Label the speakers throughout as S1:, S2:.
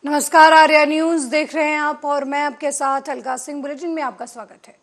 S1: नमस्कार, आर्या न्यूज देख रहे हैं आप और मैं आपके साथ अलका सिंह। बुलेटिन में आपका स्वागत है।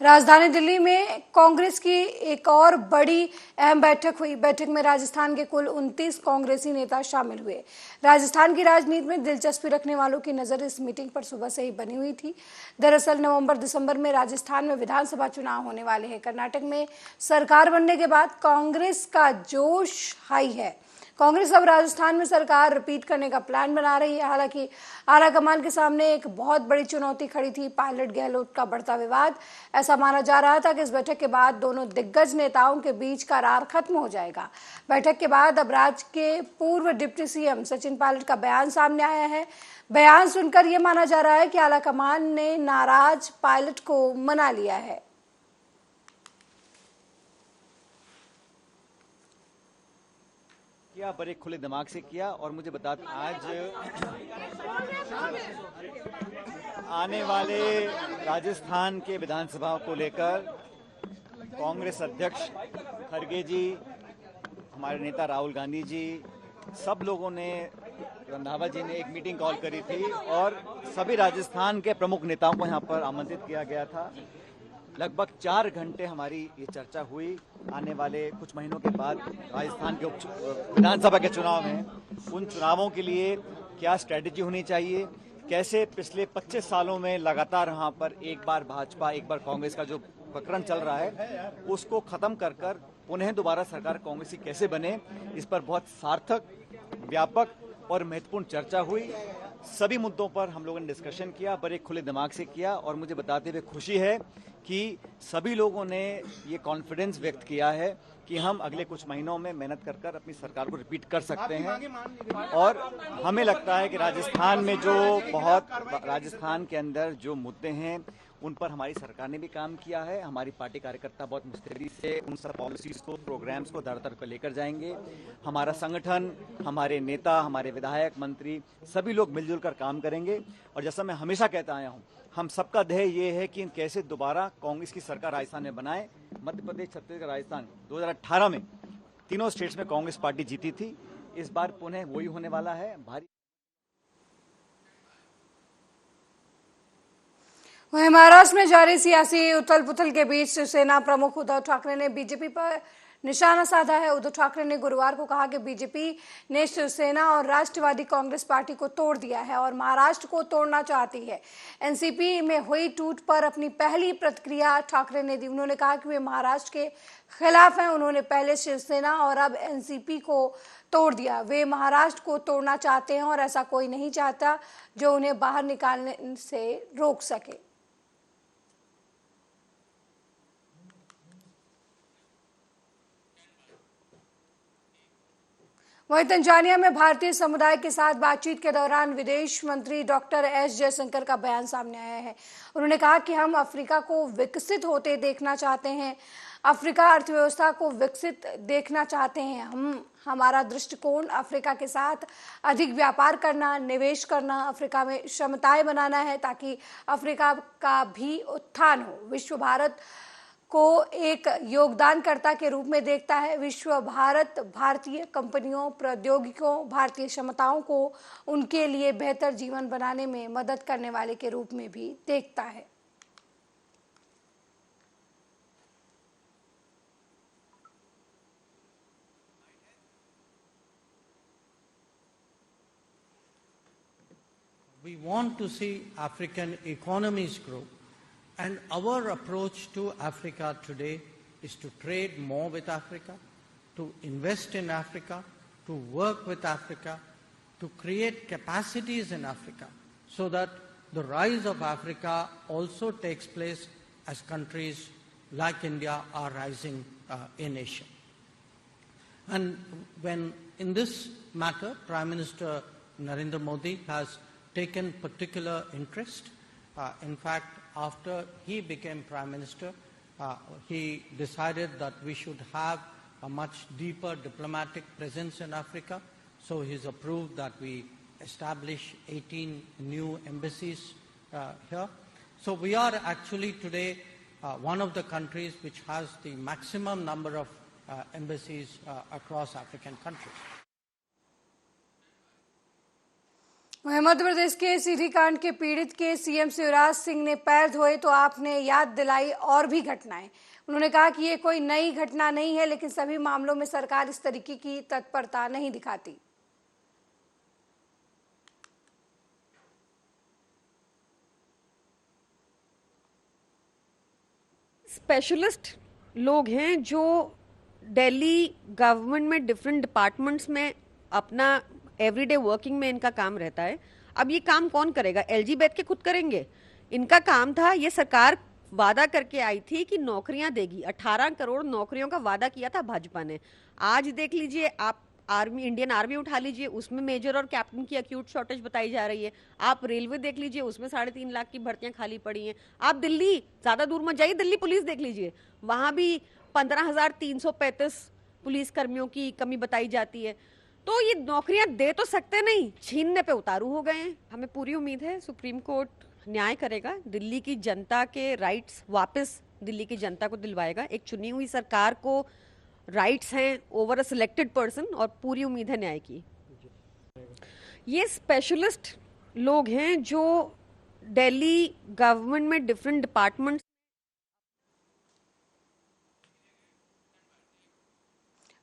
S1: राजधानी दिल्ली में कांग्रेस की एक और बड़ी अहम बैठक हुई। बैठक में राजस्थान के कुल 29 कांग्रेसी नेता शामिल हुए। राजस्थान की राजनीति में दिलचस्पी रखने वालों की नजर इस मीटिंग पर सुबह से ही बनी हुई थी। दरअसल नवंबर दिसंबर में राजस्थान में विधानसभा चुनाव होने वाले हैं। कर्नाटक में सरकार बनने के बाद कांग्रेस का जोश हाई है। कांग्रेस अब राजस्थान में सरकार रिपीट करने का प्लान बना रही है। हालांकि आलाकमान के सामने एक बहुत बड़ी चुनौती खड़ी थी, पायलट गहलोत का बढ़ता विवाद। ऐसा माना जा रहा था कि इस बैठक के बाद दोनों दिग्गज नेताओं के बीच करार खत्म हो जाएगा। बैठक के बाद अब राज्य के पूर्व डिप्टी सीएम सचिन पायलट का बयान सामने आया है। बयान सुनकर यह माना जा रहा है कि आलाकमान ने नाराज पायलट को मना लिया है।
S2: किया, बड़े खुले दिमाग से किया। और मुझे बता दें, आज आने वाले राजस्थान के विधानसभा को लेकर कांग्रेस अध्यक्ष खड़गे जी, हमारे नेता राहुल गांधी जी, सब लोगों ने, रंधावा जी ने एक मीटिंग कॉल करी थी और सभी राजस्थान के प्रमुख नेताओं को यहाँ पर आमंत्रित किया गया था। लगभग 4 घंटे हमारी ये चर्चा हुई। आने वाले कुछ महीनों के बाद राजस्थान के विधानसभा के चुनाव में, उन चुनावों के लिए क्या स्ट्रेटेजी होनी चाहिए, कैसे पिछले 25 सालों में लगातार यहाँ पर एक बार भाजपा एक बार कांग्रेस का जो प्रकरण चल रहा है उसको खत्म कर कर पुनः दोबारा सरकार कांग्रेस की कैसे बने, इस पर बहुत सार्थक, व्यापक और महत्वपूर्ण चर्चा हुई। सभी मुद्दों पर हम लोगों ने डिस्कशन किया, बड़े खुले दिमाग से किया। और मुझे बताते हुए खुशी है कि सभी लोगों ने ये कॉन्फिडेंस व्यक्त किया है कि हम अगले कुछ महीनों में मेहनत कर कर अपनी सरकार को रिपीट कर सकते हैं। और हमें लगता है कि राजस्थान में राजस्थान के अंदर जो मुद्दे हैं उन पर हमारी सरकार ने भी काम किया है। हमारी पार्टी कार्यकर्ता बहुत मुस्तैदी से उन सब पॉलिसीज को, प्रोग्राम्स को दर दर पर लेकर जाएंगे। हमारा संगठन, हमारे नेता, हमारे विधायक, मंत्री, सभी लोग मिलजुल कर काम करेंगे। और जैसा मैं हमेशा कहता आया हूँ, हम सबका ध्येय ये है कि कैसे दोबारा कांग्रेस की सरकार राजस्थान में बनाए। मध्य प्रदेश, छत्तीसगढ़, राजस्थान 2018 में तीनों स्टेट्स में कांग्रेस पार्टी जीती थी। इस बार पुनः वही होने वाला है। भारी
S1: वहीं महाराष्ट्र में जारी सियासी उथल पुथल के बीच शिवसेना प्रमुख उद्धव ठाकरे ने बीजेपी पर निशाना साधा है। उद्धव ठाकरे ने गुरुवार को कहा कि बीजेपी ने शिवसेना और राष्ट्रवादी कांग्रेस पार्टी को तोड़ दिया है और महाराष्ट्र को तोड़ना चाहती है। एनसीपी में हुई टूट पर अपनी पहली प्रतिक्रिया ठाकरे ने दी। उन्होंने कहा कि वे महाराष्ट्र के खिलाफ हैं। उन्होंने पहले शिवसेना और अब एनसीपी को तोड़ दिया। वे महाराष्ट्र को तोड़ना चाहते हैं और ऐसा कोई नहीं चाहता जो उन्हें बाहर निकालने से रोक सके। वहीं तंजानिया में भारतीय समुदाय के साथ बातचीत के दौरान विदेश मंत्री डॉक्टर एस जयशंकर का बयान सामने आया है। उन्होंने कहा कि हम अफ्रीका को विकसित होते देखना चाहते हैं, अफ्रीका अर्थव्यवस्था को विकसित देखना चाहते हैं। हमारा दृष्टिकोण अफ्रीका के साथ अधिक व्यापार करना, निवेश करना, अफ्रीका में क्षमताएं बनाना है ताकि अफ्रीका का भी उत्थान हो। विश्व भारत को एक योगदानकर्ता के रूप में देखता है। विश्व भारत भारतीय कंपनियों, प्रौद्योगिकियों, भारतीय क्षमताओं को उनके लिए बेहतर जीवन बनाने में मदद करने वाले के रूप में भी देखता है।
S3: We want to see African economies grow. And our approach to Africa today is to trade more with Africa, to invest in Africa, to work with Africa, to create capacities in Africa so that the rise of Africa also takes place as countries like India are rising in Asia. And when in this matter, Prime Minister Narendra Modi has taken particular interest. In fact, after he became Prime Minister, he decided that we should have a much deeper diplomatic presence in Africa. So he's approved that we establish 18 new embassies here. So we are actually today one of the countries which has the maximum number of embassies across African countries.
S1: वहीं मध्य प्रदेश के सीधी कांड के पीड़ित के CM Shivraj Singh ने पैर धोए तो आपने याद दिलाई और भी घटनाएं। उन्होंने कहा कि ये कोई नई घटना नहीं है, लेकिन सभी मामलों में सरकार इस तरीके की तत्परता नहीं दिखाती।
S4: स्पेशलिस्ट लोग हैं जो दिल्ली गवर्नमेंट में डिफरेंट डिपार्टमेंट्स में अपना एवरीडे वर्किंग में इनका काम रहता है। अब ये काम कौन करेगा? एलजी बैठ के खुद करेंगे? इनका काम था, ये सरकार वादा करके आई थी कि नौकरियां देगी। 18 करोड़ नौकरियों का वादा किया था भाजपा ने। आज देख लीजिए आप, आर्मी, इंडियन आर्मी उठा लीजिए, उसमें मेजर और कैप्टन की एक्यूट शॉर्टेज बताई जा रही है। आप रेलवे देख लीजिए, उसमें 3.5 लाख की भर्तियां खाली पड़ी हैं। आप दिल्ली, ज्यादा दूर मत जाइए, दिल्ली पुलिस देख लीजिए, वहां भी 15,335 पुलिस कर्मियों की कमी बताई जाती है। तो ये नौकरियां दे तो सकते नहीं, छीनने पे उतारू हो गए हैं। हमें पूरी उम्मीद है सुप्रीम कोर्ट न्याय करेगा, दिल्ली की जनता के राइट्स वापस दिल्ली की जनता को दिलवाएगा। एक चुनी हुई सरकार को राइट्स हैं ओवर अ सिलेक्टेड पर्सन, और पूरी उम्मीद है न्याय की। ये स्पेशलिस्ट लोग हैं जो दिल्ली गवर्नमेंट में डिफरेंट डिपार्टमेंट्स।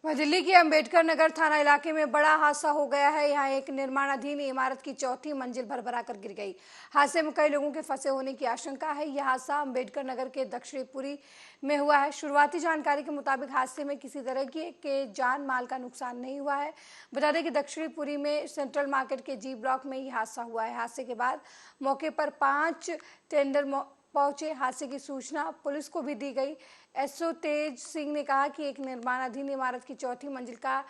S1: वह दिल्ली के अंबेडकर नगर थाना इलाके में बड़ा हादसा हो गया है। यहाँ एक निर्माणाधीन इमारत की चौथी मंजिल भरभरा कर गिर गई। हादसे में कई लोगों के फंसे होने की आशंका है। यह हादसा अंबेडकर नगर के दक्षिणपुरी में हुआ है। शुरुआती जानकारी के मुताबिक हादसे में किसी तरह के जान माल का नुकसान नहीं हुआ है। बता दें कि दक्षिणपुरी में सेंट्रल मार्केट के जी ब्लॉक में यह हादसा हुआ है। हादसे के बाद मौके पर 5 टेंडर पहुंचे। हादसे की सूचना पुलिस को भी दी गई। एसओ तेज सिंह ने कहा कि एक निर्माणाधीन इमारत की चौथी मंजिल का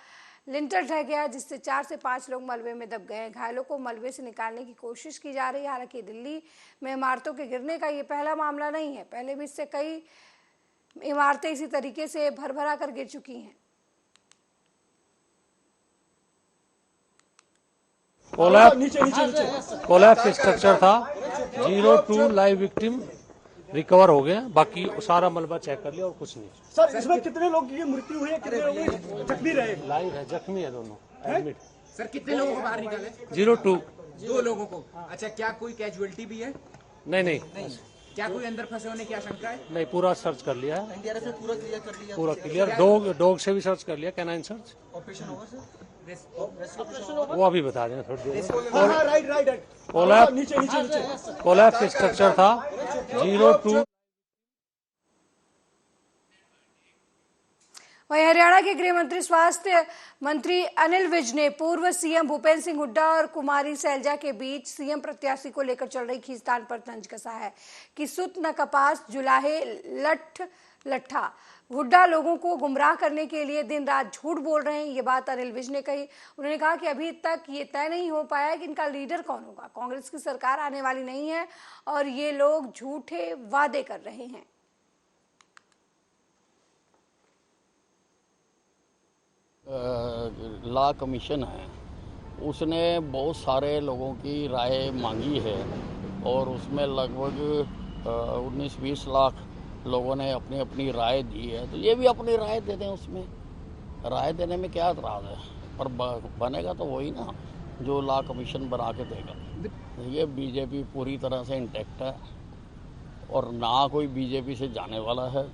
S1: लिंटर ढह गया, जिससे 4 से 5 लोग मलबे में दब गए। घायलों को मलबे से निकालने की कोशिश की जा रही है। हालांकि दिल्ली में इमारतों के गिरने का ये पहला मामला नहीं है। पहले भी इससे कई इमारतें इसी तरीके से भरभरा कर गिर चुकी हैं।
S5: कोलैप्स स्ट्रक्चर था। 02 लाइव विक्टिम रिकवर हो गए, बाकी सारा मलबा चेक कर लिया और कुछ नहीं।
S6: सर इसमें कितने लोग की मृत्यु हुई है, कितने लोग जख्मी रहे?
S5: लाइव है, जख्मी है दोनों एडमिट।
S7: सर कितने लोगों को बाहर निकाले?
S5: 02
S7: 2 लोगों को। अच्छा, क्या कोई कैजुअलिटी भी है?
S5: नहीं।
S7: क्या कोई अंदर फंसे होने की आशंका है?
S5: नहीं, पूरा सर्च कर लिया है,
S6: एनडीआरएफ से पूरा क्लियर कर लिया।
S5: पूरा क्लियर। डॉग से भी सर्च कर लिया, कैनाइन सर्च।
S6: ऑपरेशन होगा सर?
S5: वो अभी बता दें थोड़ी देर।
S6: हाँ, राइट।
S5: कोलैप्स स्ट्रक्चर था। 02।
S1: वहीं हरियाणा के गृह मंत्री स्वास्थ्य मंत्री अनिल विज ने पूर्व सीएम भूपेंद्र सिंह हुड्डा और कुमारी सैलजा के बीच सीएम प्रत्याशी को लेकर चल रही खींचतान पर तंज कसा है कि सुत न कपास जुलाहे लठ लट्ठा। हुड्डा लोगों को गुमराह करने के लिए दिन रात झूठ बोल रहे हैं। ये बात अनिल विज ने कही। उन्होंने कहा कि अभी तक ये तय नहीं हो पाया कि इनका लीडर कौन होगा। कांग्रेस की सरकार आने वाली नहीं है और ये लोग झूठे वादे कर रहे हैं।
S8: लॉ कमीशन है, उसने बहुत सारे लोगों की राय मांगी है और उसमें लगभग 19-20 लाख लोगों ने अपनी अपनी राय दी है। तो ये भी अपनी राय दे दें, उसमें राय देने में क्या एतराज़ है? पर बनेगा तो वही ना जो लॉ कमीशन बना के देगा। ये बीजेपी पूरी तरह से इंटैक्ट है और ना कोई बीजेपी से जाने वाला है।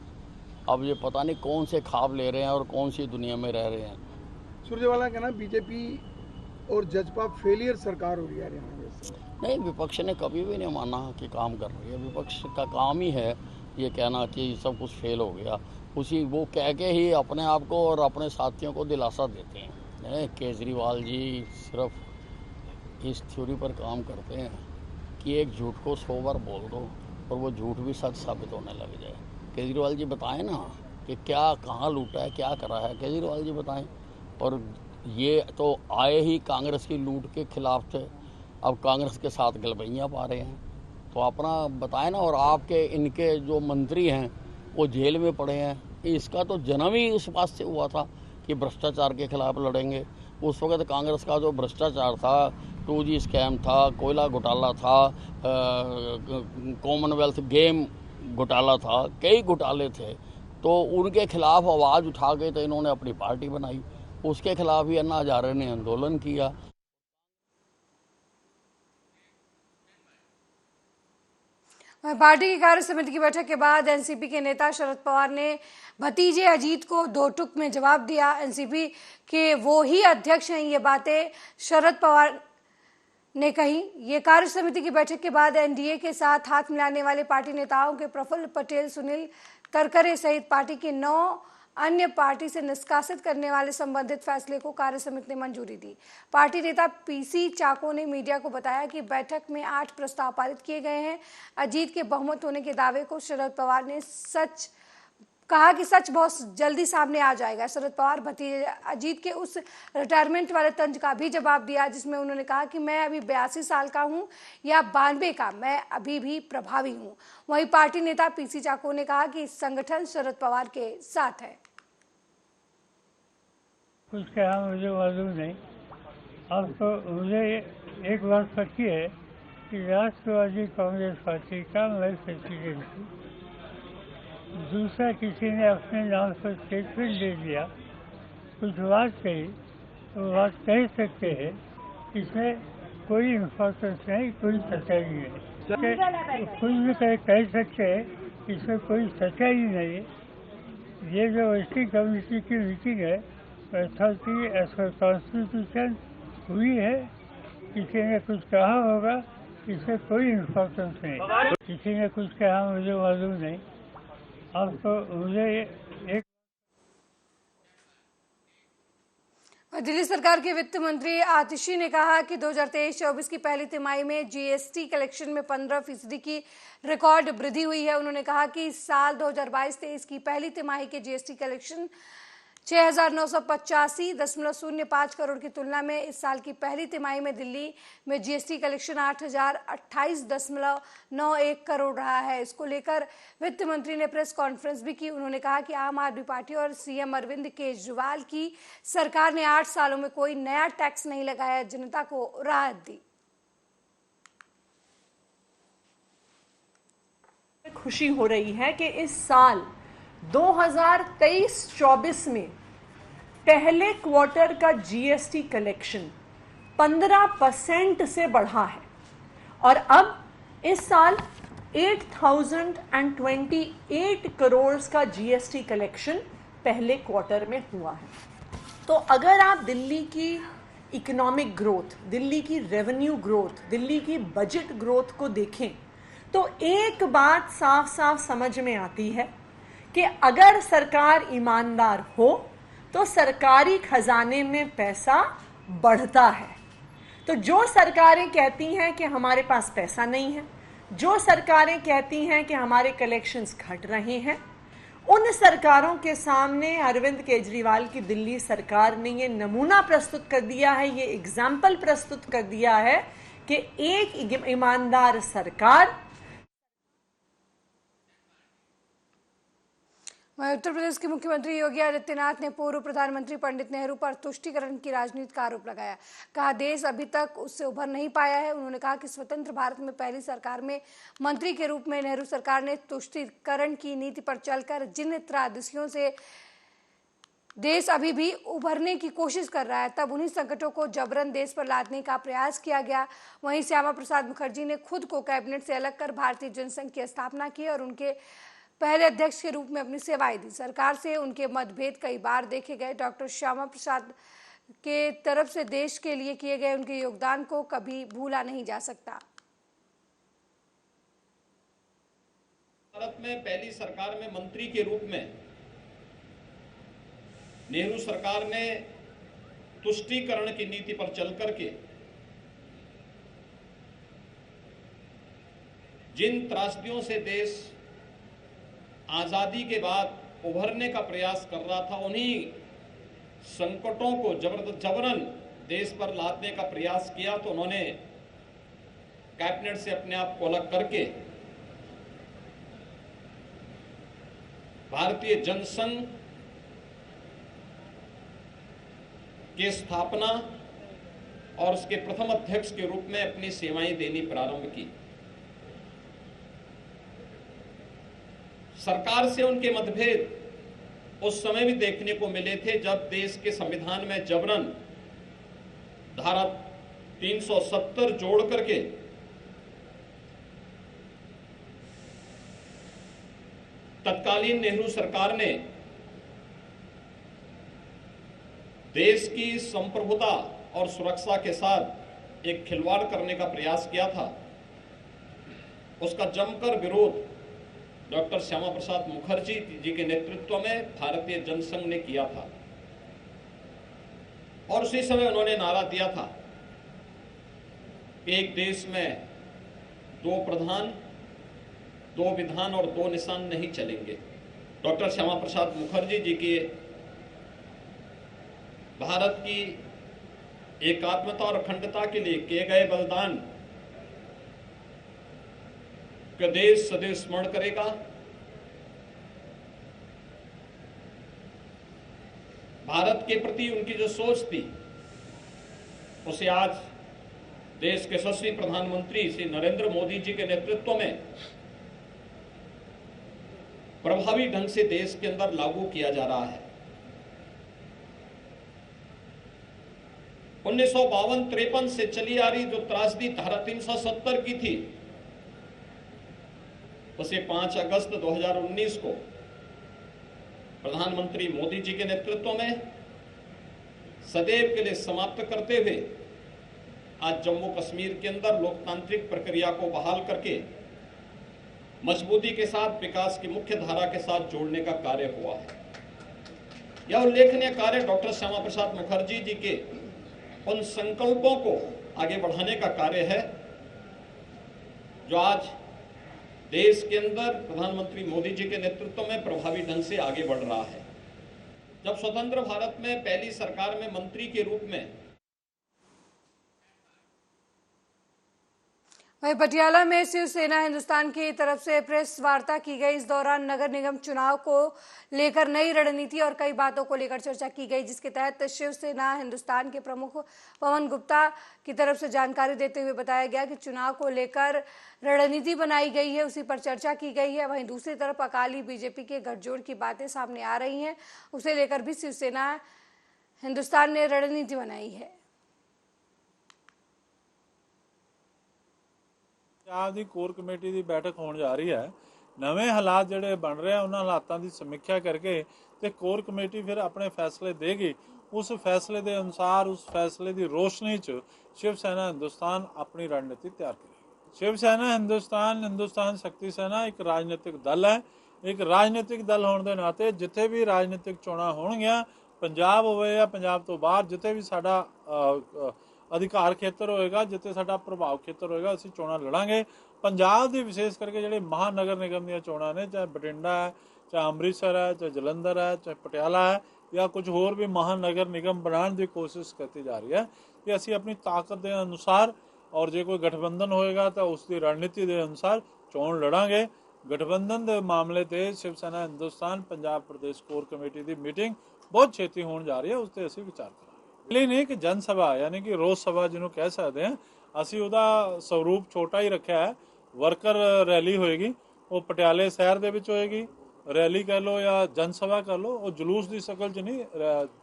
S8: अब ये पता नहीं कौन से ख्वाब ले रहे हैं और कौन सी दुनिया में रह रहे हैं।
S6: सुरजेवाला कहना बीजेपी और जजपा फेलियर सरकार हो रही है हरियाणा में।
S8: नहीं, विपक्ष ने कभी भी नहीं माना कि काम कर रही है। विपक्ष का काम ही है ये कहना कि सब कुछ फेल हो गया। उसी वो कह के ही अपने आप को और अपने साथियों को दिलासा देते हैं। केजरीवाल जी सिर्फ इस थ्योरी पर काम करते हैं कि एक झूठ को 100 बार बोल दो और वो झूठ भी सच साबित होने लग जाए। केजरीवाल जी बताएं ना कि क्या कहाँ लूटा है, क्या करा है, केजरीवाल जी बताएं। और ये तो आए ही कांग्रेस की लूट के खिलाफ थे, अब कांग्रेस के साथ गलबैयाँ पा रहे हैं। तो अपना बताएं ना। और आपके इनके जो मंत्री हैं वो जेल में पड़े हैं। इसका तो जन्म ही उस बात से हुआ था कि भ्रष्टाचार के खिलाफ लड़ेंगे। उस वक्त कांग्रेस का जो भ्रष्टाचार था, 2G स्कैम था, कोयला घोटाला था, कॉमनवेल्थ गेम घोटाला था, कई घोटाले थे। तो उनके खिलाफ आवाज़ उठा के तो इन्होंने अपनी पार्टी बनाई। उसके खिलाफ ही अन्ना हजारे ने आंदोलन किया।
S1: पार्टी की कार्य समिति की बैठक के बाद एनसीपी के नेता शरद पवार ने भतीजे अजीत को दो टूक में जवाब दिया। एनसीपी के वो ही अध्यक्ष हैं, ये बातें शरद पवार ने कही। ये कार्य समिति की बैठक के बाद एनडीए के साथ हाथ मिलाने वाले पार्टी नेताओं के प्रफुल्ल पटेल, सुनील तटकरे सहित पार्टी के 9 अन्य पार्टी से निष्कासित करने वाले संबंधित फैसले को कार्य समिति ने मंजूरी दी। पार्टी नेता पीसी चाको ने मीडिया को बताया कि बैठक में 8 प्रस्ताव पारित किए गए हैं। अजीत के बहुमत होने के दावे को शरद पवार ने कहा कि सच बहुत जल्दी सामने आ जाएगा। शरद पवार भतीजे अजीत के उस रिटायरमेंट वाले तंज का भी जवाब दिया जिसमें उन्होंने कहा कि मैं अभी 82 साल का हूं या 92 का, मैं अभी भी प्रभावी हूं। वहीं पार्टी नेता पीसी चाको ने कहा कि संगठन शरद पवार के साथ है।
S9: कुछ कहा मुझे मालूम नहीं। अब तो मुझे एक बात पक्की है कि राष्ट्रवादी कांग्रेस पार्टी का मैं प्रेसिडेंट हूँ। दूसरा किसी ने अपने नाम पर स्टेटमेंट दे दिया, कुछ बात कही, तो बात कह सकते हैं, इसमें कोई इम्पोर्टेंस नहीं, कोई सच्चाई नहीं। कुछ भी कह सकते हैं, इसमें कोई सच्चाई नहीं है। ये जो वर्किंग कमेटी की मीटिंग है, अथॉरिटी एज पर कॉन्स्टिट्यूशन हुई है। किसी ने कुछ कहा होगा, इसमें कोई इम्पोर्टेंस नहीं। किसी ने कुछ कहा मुझे मालूम नहीं। अब तो मुझे एक
S1: दिल्ली सरकार के वित्त मंत्री आतिशी ने कहा कि 2023-24 की पहली तिमाही में जीएसटी कलेक्शन में 15% की रिकॉर्ड वृद्धि हुई है। उन्होंने कहा कि इस साल 2022-23 की पहली तिमाही के जीएसटी कलेक्शन 6,985.05 करोड़ की तुलना में इस साल की पहली तिमाही में दिल्ली में जीएसटी कलेक्शन 8,028.91 करोड़ रहा है। इसको लेकर वित्त मंत्री ने प्रेस कॉन्फ्रेंस भी की। उन्होंने कहा कि आम आदमी पार्टी और सीएम अरविंद केजरीवाल की सरकार ने 8 सालों में कोई नया टैक्स नहीं लगाया, जनता को राहत दी।
S10: खुशी हो रही है कि इस साल 2023-24 में पहले क्वार्टर का जीएसटी कलेक्शन 15% से बढ़ा है और अब इस साल 8,028 करोड़ का जीएसटी कलेक्शन पहले क्वार्टर में हुआ है। तो अगर आप दिल्ली की इकोनॉमिक ग्रोथ, दिल्ली की रेवेन्यू ग्रोथ, दिल्ली की बजट ग्रोथ को देखें तो एक बात साफ साफ समझ में आती है कि अगर सरकार ईमानदार हो तो सरकारी खजाने में पैसा बढ़ता है। तो जो सरकारें कहती हैं कि हमारे पास पैसा नहीं है, जो सरकारें कहती हैं कि हमारे कलेक्शंस घट रहे हैं, उन सरकारों के सामने अरविंद केजरीवाल की दिल्ली सरकार ने ये नमूना प्रस्तुत कर दिया है, ये एग्जाम्पल प्रस्तुत कर दिया है कि एक ईमानदार सरकार।
S1: उत्तर प्रदेश के मुख्यमंत्री योगी आदित्यनाथ ने पूर्व प्रधानमंत्री पंडित नेहरू पर तुष्टीकरण की राजनीति का आरोप लगाया। कहा देश अभी तक उससे उभर नहीं पाया है। उन्होंने कहा कि स्वतंत्र भारत में पहली सरकार में मंत्री के रूप में नेहरू सरकार ने तुष्टीकरण की नीति पर चलकर जिन त्रासदियों से देश अभी भी उभरने की कोशिश कर रहा है, तब उन्हीं संकटों को जबरन देश पर लादने का प्रयास किया गया। वहीं श्यामा प्रसाद मुखर्जी ने खुद को कैबिनेट से अलग कर भारतीय जनसंघ की स्थापना की और उनके पहले अध्यक्ष के रूप में अपनी सेवाएं दी। सरकार से उनके मतभेद कई बार देखे गए। डॉक्टर श्यामा प्रसाद के तरफ से देश के लिए किए गए उनके योगदान को कभी भूला नहीं जा सकता।
S11: भारत में पहली सरकार में मंत्री के रूप में नेहरू सरकार ने तुष्टीकरण की नीति पर चल करके जिन त्रासदियों से देश आजादी के बाद उभरने का प्रयास कर रहा था, उन्हीं संकटों को जबरन देश पर लादने का प्रयास किया। तो उन्होंने कैबिनेट से अपने आप को अलग करके भारतीय जनसंघ की स्थापना और उसके प्रथम अध्यक्ष के रूप में अपनी सेवाएं देनी प्रारंभ की। सरकार से उनके मतभेद उस समय भी देखने को मिले थे जब देश के संविधान में जबरन धारा 370 जोड़ करके तत्कालीन नेहरू सरकार ने देश की संप्रभुता और सुरक्षा के साथ एक खिलवाड़ करने का प्रयास किया था, उसका जमकर विरोध डॉक्टर श्यामा प्रसाद मुखर्जी जी के नेतृत्व में भारतीय जनसंघ ने किया था। और उसी समय उन्होंने नारा दिया था कि एक देश में दो प्रधान, दो विधान और दो निशान नहीं चलेंगे। डॉक्टर श्यामा प्रसाद मुखर्जी जी के भारत की एकात्मता और अखंडता के लिए किए गए बलिदान का देश सदैव स्मरण करेगा। भारत के प्रति उनकी जो सोच थी उसे आज देश के यशस्वी प्रधानमंत्री श्री नरेंद्र मोदी जी के नेतृत्व में प्रभावी ढंग से देश के अंदर लागू किया जा रहा है। 1952-53 से चली आ रही जो त्रासदी धारा 370 की थी, उसे 5 अगस्त 2019 को प्रधानमंत्री मोदी जी के नेतृत्व में सदैव के लिए समाप्त करते हुए आज जम्मू कश्मीर के अंदर लोकतांत्रिक प्रक्रिया को बहाल करके मजबूती के साथ विकास की मुख्य धारा के साथ जोड़ने का कार्य हुआ है। यह उल्लेखनीय कार्य डॉक्टर श्यामा प्रसाद मुखर्जी जी के उन संकल्पों को आगे बढ़ाने का कार्य है जो आज देश के अंदर प्रधानमंत्री मोदी जी के नेतृत्व में प्रभावी ढंग से आगे बढ़ रहा है। जब स्वतंत्र भारत में पहली सरकार में मंत्री के रूप में
S1: वहीं पटियाला में शिवसेना हिंदुस्तान की तरफ से प्रेस वार्ता की गई। इस दौरान नगर निगम चुनाव को लेकर नई रणनीति और कई बातों को लेकर चर्चा की गई, जिसके तहत शिवसेना हिंदुस्तान के प्रमुख पवन गुप्ता की तरफ से जानकारी देते हुए बताया गया कि चुनाव को लेकर रणनीति बनाई गई है, उसी पर चर्चा की गई है। वहीं दूसरी तरफ अकाली बीजेपी के गठजोड़ की बातें सामने आ रही हैं, उसे लेकर भी शिवसेना हिंदुस्तान ने रणनीति बनाई है।
S12: ਪੰਜਾਬ ਦੀ ਕੋਰ ਕਮੇਟੀ ਦੀ ਬੈਠਕ ਹੋਣ ਜਾ ਰਹੀ ਹੈ। ਨਵੇਂ ਹਾਲਾਤ ਜਿਹੜੇ ਬਣ ਰਹੇ ਆ ਉਹਨਾਂ ਹਾਲਾਤਾਂ ਦੀ ਸਮੀਖਿਆ ਕਰਕੇ ਤੇ ਕੋਰ ਕਮੇਟੀ ਫਿਰ ਆਪਣੇ ਫੈਸਲੇ ਦੇਗੀ। ਉਸ ਫੈਸਲੇ ਦੇ ਅਨੁਸਾਰ ਉਸ ਫੈਸਲੇ ਦੀ ਰੋਸ਼ਨੀ 'ਚ शिव सेना हिंदुस्तान अपनी रणनीति तैयार करेगी। शिव सेना हिंदुस्तान शक्ति सेना एक राजनीतिक दल है। एक राजनीतिक दल होने के नाते जिथे भी राजनीतिक चोणां होणगीਆਂ पंजाब होवे या पंजाब तो बाहर जिथे भी साडा अधिकार खेतर होएगा, जिथे साडा प्रभाव खेतर होएगा, असीं चोणां लड़ांगे। पंजाब दी विशेष करके जिहड़े महानगर निगम दी चोणां ने, चाहे बठिंडा है, चाहे अमृतसर है, चाहे जलंधर है, चाहे पटियाला है या कुछ होर भी महानगर निगम बनाने की कोशिश करती जा रही है कि असी अपनी ताकत के अनुसार और जो कोई गठबंधन होएगा तो उसकी रणनीति के अनुसार चोण लड़ांगे। गठबंधन के मामले ते शिव सेना हिंदुस्तान पंजाब प्रदेश कोर कमेटी की मीटिंग बहुत छेती होने जा रही है, उस पर असी विचार करांगे। इसलिए नहीं कि जन सभा यानी कि रोज सभा जिन्होंने कह सकते हैं, असी उसका स्वरूप छोटा ही रखा है। वर्कर रैली होएगी, वो पटियाले शहर के विच होएगी। रैली कह लो या जन सभा कह लो, वो जुलूस की शकल च नहीं,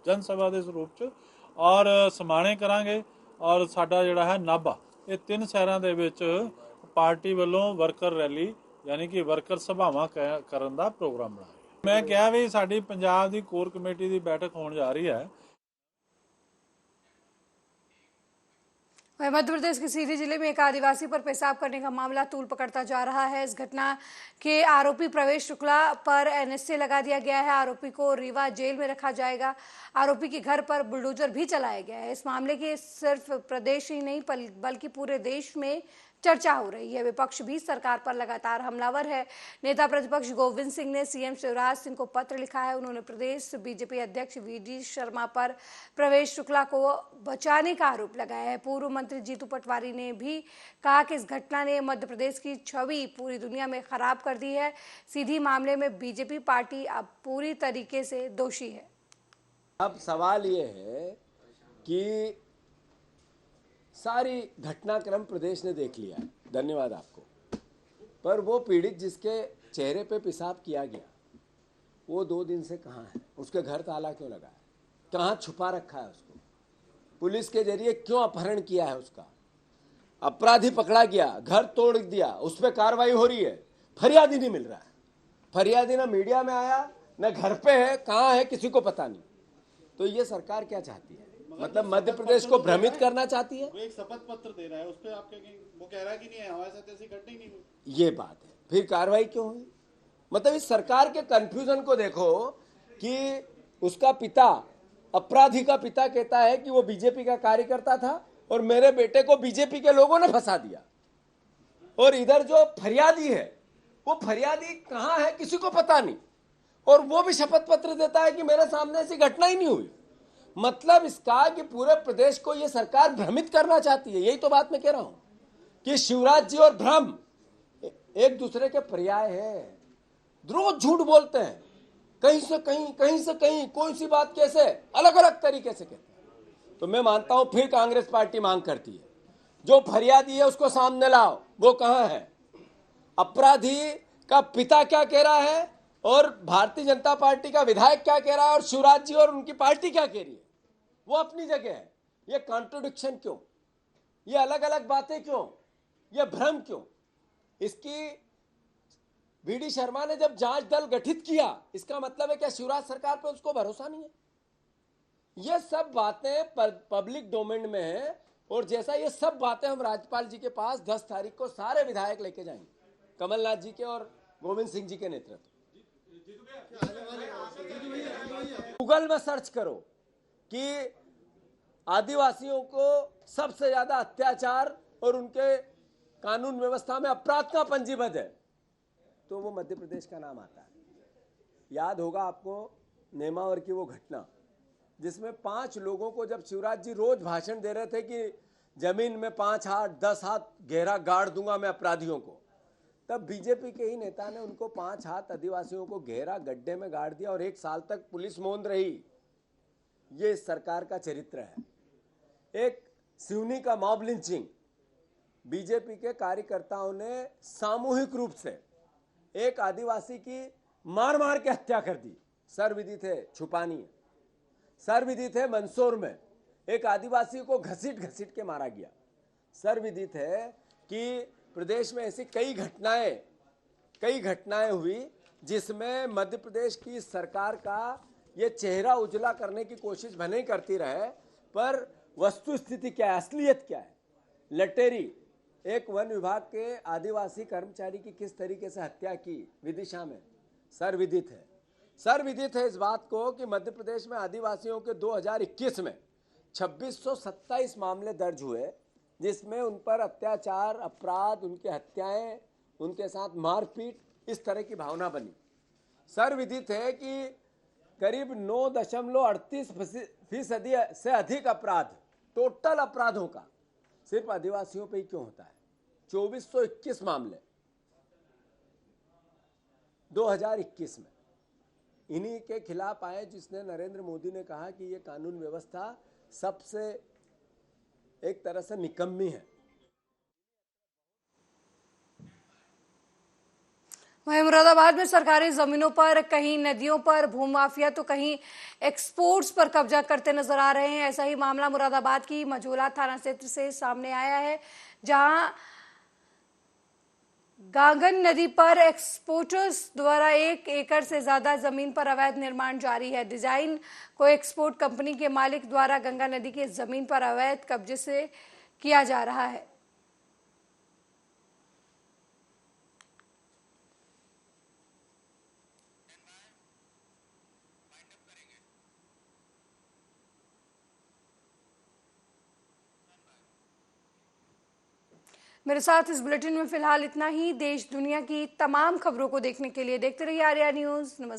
S12: जन सभा के स्वरूप च। और समाणे करांगे और साडा जिहड़ा है नाभा, ये 3 शहरों के विच पार्टी वालों वर्कर रैली यानी कि वर्कर सभावां करन दा प्रोग्राम बनाया। मैं कहा भी साडी पंजाब दी कोर कमेटी की बैठक होने जा रही है।
S1: मध्य प्रदेश के सीधी जिले में एक आदिवासी पर पेशाब करने का मामला तूल पकड़ता जा रहा है। इस घटना के आरोपी प्रवेश शुक्ला पर एनएसए लगा दिया गया है। आरोपी को रीवा जेल में रखा जाएगा। आरोपी के घर पर बुलडोजर भी चलाया गया है। इस मामले की सिर्फ प्रदेश ही नहीं बल्कि पूरे देश में चर्चा हो रही है। विपक्ष भी सरकार पर लगातार हमलावर है। नेता प्रतिपक्ष गोविंद सिंह ने सीएम शिवराज सिंह को पत्र लिखा है। उन्होंने प्रदेश बीजेपी अध्यक्ष वीडी शर्मा पर प्रवेश शुक्ला को बचाने का आरोप लगाया है। पूर्व मंत्री जीतू पटवारी ने भी कहा कि इस घटना ने मध्य प्रदेश की छवि पूरी दुनिया में खराब कर दी है। सीधी मामले में बीजेपी पार्टी अब पूरी तरीके से दोषी है।
S13: अब सवाल ये है कि सारी घटनाक्रम प्रदेश ने देख लिया है, धन्यवाद आपको, पर वो पीड़ित जिसके चेहरे पे पेशाब किया गया वो 2 दिन से कहाँ है? उसके घर ताला क्यों लगा है? कहाँ छुपा रखा है उसको? पुलिस के जरिए क्यों अपहरण किया है उसका? अपराधी पकड़ा गया, घर तोड़ दिया, उस पर कार्रवाई हो रही है, फरियादी नहीं मिल रहा है। फरियादी ना मीडिया में आया, न घर पे है, कहाँ है किसी को पता नहीं। तो ये सरकार क्या चाहती है? मतलब मध्य प्रदेश को भ्रमित करना चाहती है।
S14: वो एक शपथ पत्र दे रहा है, उस पर आप कहेंगे, वो कह रहा है कि नहीं हमारे साथ ऐसी घटना ही नहीं हुई।
S13: ये बात है, फिर कार्रवाई क्यों हुई? मतलब इस सरकार के कंफ्यूजन को देखो कि उसका पिता, अपराधी का पिता कहता है कि वो बीजेपी का कार्यकर्ता था और मेरे बेटे को बीजेपी के लोगों ने फंसा दिया, और इधर जो फरियादी है वो फरियादी कहाँ है किसी को पता नहीं, और वो भी शपथ पत्र देता है कि मेरे सामने ऐसी घटना ही नहीं हुई। मतलब इसका कि पूरे प्रदेश को ये सरकार भ्रमित करना चाहती है। यही तो बात मैं कह रहा हूं कि शिवराज जी और भ्रम एक दूसरे के पर्याय है। रोज झूठ बोलते हैं, कहीं से कहीं कोई सी बात कैसे अलग अलग तरीके से कहते हैं। तो मैं मानता हूं फिर कांग्रेस पार्टी मांग करती है, जो फरियादी है उसको सामने लाओ, वो कहां है? अपराधी का पिता क्या कह रहा है और भारतीय जनता पार्टी का विधायक क्या कह रहा है और शिवराज जी और उनकी पार्टी क्या कह रही है, वो अपनी जगह है। ये कॉन्ट्रोडिक्शन क्यों? ये अलग अलग बातें क्यों? ये भ्रम क्यों? इसकी वीडी शर्मा ने जब जांच दल गठित किया, इसका मतलब है क्या शिवराज सरकार पे उसको भरोसा नहीं है? ये सब बातें पब्लिक डोमेन में है, और जैसा ये सब बातें हम राज्यपाल जी के पास 10 तारीख को सारे विधायक लेके जाएंगे, कमलनाथ जी के और गोविंद सिंह जी के नेतृत्व। गूगल में सर्च करो कि आदिवासियों को सबसे ज्यादा अत्याचार और उनके कानून व्यवस्था में अपराध का पंजीबद्ध है, तो वो मध्य प्रदेश का नाम आता है। याद होगा आपको नेमावर की वो घटना, जिसमें 5 लोगों को जब शिवराज जी रोज भाषण दे रहे थे कि जमीन में 5 हाथ 10 हाथ गहरा गाड़ दूंगा मैं अपराधियों को, तब बीजेपी के ही नेता ने उनको 5 हाथ आदिवासियों को गहरा गड्ढे में गाड़ दिया और 1 साल तक पुलिस मौन रही। ये इस सरकार का चरित्र है। एक सिवनी का मॉब लिंचिंग, बीजेपी के कार्यकर्ताओं ने सामूहिक रूप से एक आदिवासी की मार मार के हत्या कर दी। सर्वविदित है छुपानी, सर्वविदित है मंदसौर में एक आदिवासी को घसीट घसीट के मारा गया। सर्वविदित है कि प्रदेश में ऐसी कई घटनाएं हुई जिसमें मध्य प्रदेश की सरकार का ये चेहरा उजला करने की कोशिश भले ही करती रहे, पर वस्तु स्थिति क्या है, असलियत क्या है। लटेरी, एक वन विभाग के आदिवासी कर्मचारी की किस तरीके से हत्या की विदिशा में, सर्वविदित है। सर्वविदित है इस बात को कि मध्य प्रदेश में आदिवासियों के 2021 में 2627 मामले दर्ज हुए, जिसमें उन पर अत्याचार, अपराध, उनकी हत्याएं, उनके साथ मारपीट, इस तरह की भावना बनी। सर्वविदित है कि करीब 9.38% से अधिक अपराध, टोटल अपराधों का, सिर्फ आदिवासियों पे ही क्यों होता है। 2421 मामले 2021 में इन्हीं के खिलाफ आए, जिसने नरेंद्र मोदी ने कहा कि ये कानून व्यवस्था सबसे एक तरह से निकम्मी है।
S1: वहीं मुरादाबाद में सरकारी जमीनों पर, कहीं नदियों पर भूमाफिया तो कहीं एक्सपोर्ट्स पर कब्जा करते नजर आ रहे हैं। ऐसा ही मामला मुरादाबाद की मझोला थाना क्षेत्र से सामने आया है, जहां गांगन नदी पर एक्सपोर्टर्स द्वारा 1 एकड़ से ज्यादा जमीन पर अवैध निर्माण जारी है। डिजाइन को एक्सपोर्ट कंपनी के मालिक द्वारा गंगा नदी की जमीन पर अवैध कब्जे से किया जा रहा है। मेरे साथ इस बुलेटिन में फिलहाल इतना ही। देश दुनिया की तमाम खबरों को देखने के लिए देखते रहिए आर्या न्यूज़। नमस्कार।